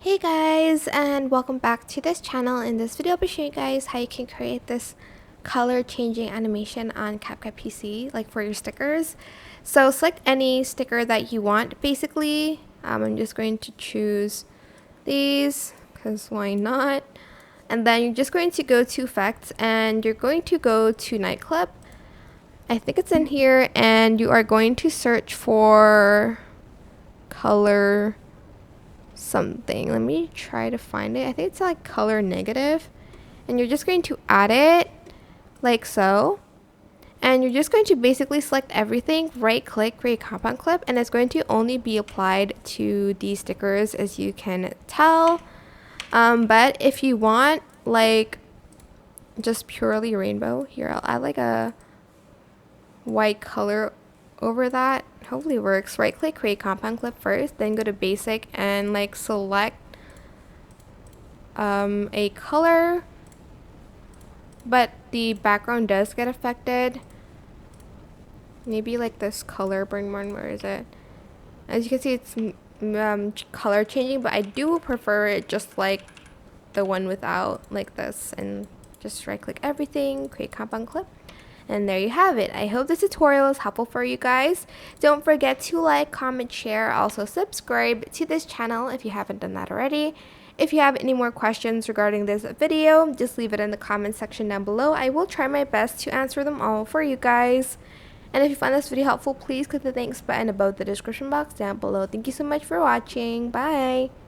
Hey guys, and welcome back to this channel. In this video I'll be showing you guys how you can create this color changing animation on CapCut PC, like for your stickers. So select any sticker that you want. Basically, I'm just going to choose these because why not? And then you're just going to go to effects and you're going to go to nightclub. I think it's in here, and you are going to search for color something. Let me try to find it. I think it's like color negative, and you're just going to add it like so, and you're just going to basically select everything, right click, create compound clip, and it's going to only be applied to these stickers, as you can tell. But if you want like just purely rainbow, here I'll add like a white color over that. Hopefully it works. Right click, create compound clip first, then go to basic and like select a color, but the background does get affected. Maybe like this color burn one. Where is it? As you can see, it's color changing, but I do prefer it just like the one without, like this. And just right click everything, create compound clip. And there you have it. I hope this tutorial is helpful for you guys. Don't forget to like, comment, share. Also subscribe to this channel if you haven't done that already. If you have any more questions regarding this video, just leave it in the comment section down below. I will try my best to answer them all for you guys. And if you find this video helpful, please click the thanks button above the description box down below. Thank you so much for watching. Bye!